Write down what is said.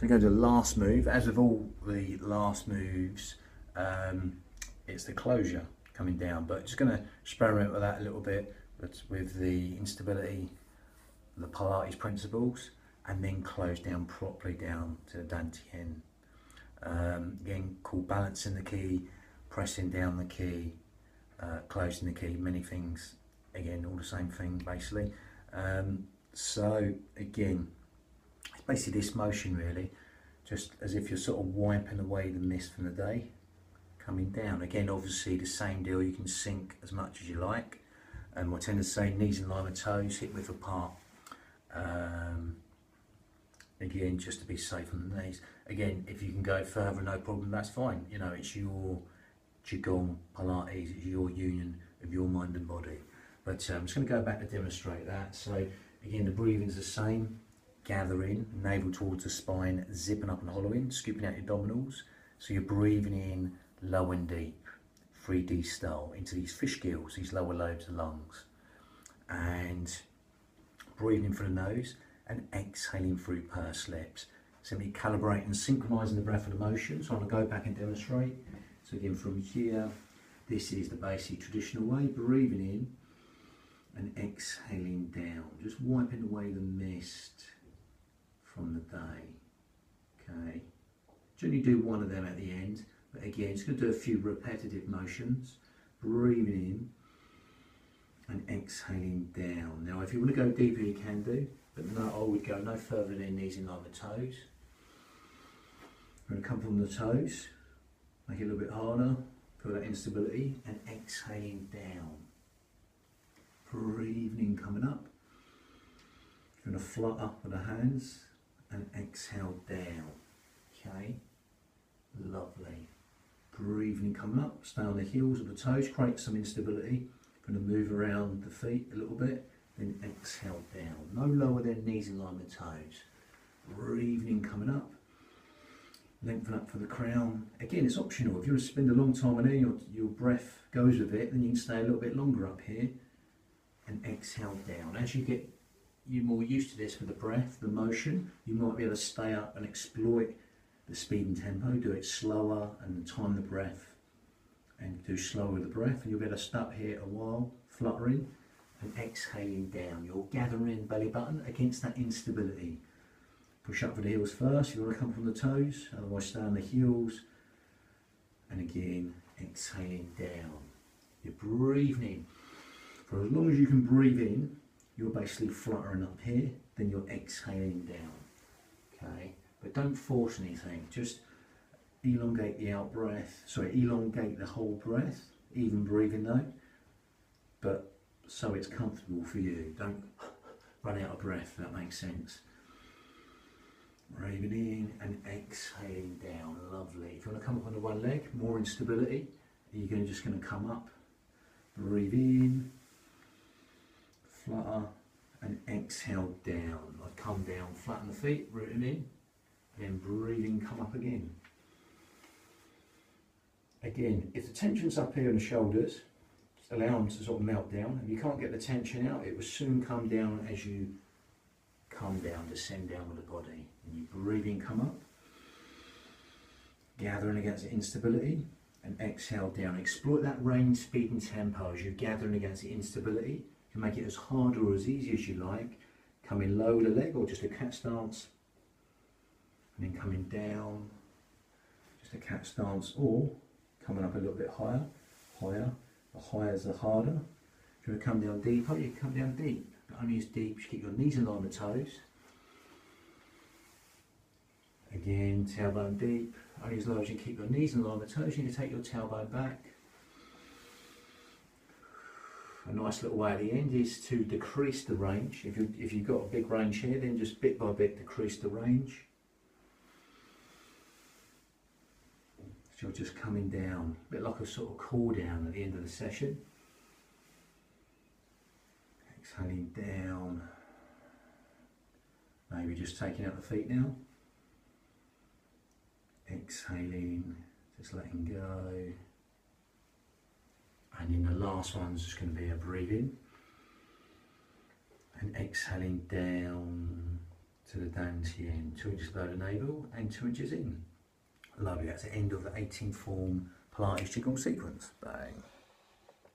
So we go to the last move. As with all the last moves, it's the closure coming down, but just going to experiment with that a little bit, but with the instability, the Pilates principles, and then close down properly down to the Dantian. Again, called balancing the key, pressing down the key, closing the key, many things, again, all the same thing basically. So again, it's basically this motion really, just as if you're sort of wiping away the mist from the day, coming down. Again, obviously the same deal, you can sink as much as you like. I tend to say knees in line with toes, hip width apart. Again, just to be safe on the knees. Again, if you can go further, no problem, that's fine. You know, it's your Qigong, Pilates, it's your union of your mind and body. But I'm just going to go back to demonstrate that. So again, the breathing's the same. Gather in, navel towards the spine, zipping up and hollowing, scooping out your abdominals. So you're breathing in low and deep, 3D style, into these fish gills, these lower lobes of lungs. And breathing through the nose and exhaling through pursed lips. Simply calibrating and synchronizing the breath and the motion. So I'm going to go back and demonstrate. So again, from here, this is the basic traditional way, breathing in and exhaling down, just wiping away the mist from the day. Okay, generally do one of them at the end, but again, just going to do a few repetitive motions, breathing in and exhaling down. Now, if you want to go deeper, you can do, but no, I would go no further than knees in line with toes. We're going to come from the toes, make it a little bit harder, feel that instability, and exhaling down. Breathing in, coming up. You're going to flutter with the hands and exhale down. Okay, lovely. Breathing in, coming up, stay on the heels of the toes, create some instability. Going to move around the feet a little bit, then exhale down. No lower than knees in line with toes. Breathing in, coming up. Lengthen up for the crown. Again, it's optional. If you want to spend a long time on here, your breath goes with it, then you can stay a little bit longer up here and exhale down. As you get more used to this with the breath, the motion, you might be able to stay up and exploit the speed and tempo, do it slower and time the breath and do slower with the breath, and you'll be able to stop here a while, fluttering and exhaling down. You're gathering belly button against that instability. Push up for the heels first, if you want to come from the toes, otherwise stay on the heels. And again, exhaling down. You're breathing in. For as long as you can breathe in, you're basically fluttering up here, then you're exhaling down. Okay, but don't force anything, just elongate the out breath, elongate the whole breath, even breathing though, but so it's comfortable for you. Don't run out of breath, if that makes sense. Breathing in and exhaling down, lovely. If you want to come up on the one leg, more instability, you're just going to come up, breathe in, flutter, and exhale down. I come down, flatten the feet, rooting in, then breathing, come up again. Again, if the tension's up here in the shoulders, just allow them to sort of melt down. If you can't get the tension out, it will soon come down as you come down, descend down with the body. And you breathe in, come up, gathering against the instability, and exhale down. Exploit that range, speed and tempo as you're gathering against the instability. You can make it as hard or as easy as you like. Coming low with the leg or just a cat stance, and then coming down, just a cat stance, or coming up a little bit higher, the higher the harder. If you want to come down deeper, you can come down deep, but only as deep as you keep your knees in line with toes. Again, tailbone deep, only as low as you keep your knees in line with toes. You can take your tailbone back. A nice little way at the end is to decrease the range. If you've got a big range here, then just bit by bit decrease the range. So you're just coming down, a bit like a sort of cool down at the end of the session. Exhaling down. Maybe just taking out the feet now. Exhaling, just letting go. And then the last one's just going to be a breathe in and exhaling down to the dantian, 2 inches below the navel and 2 inches in. Lovely, that's the end of the 18 form Pilates Qigong sequence. Bang.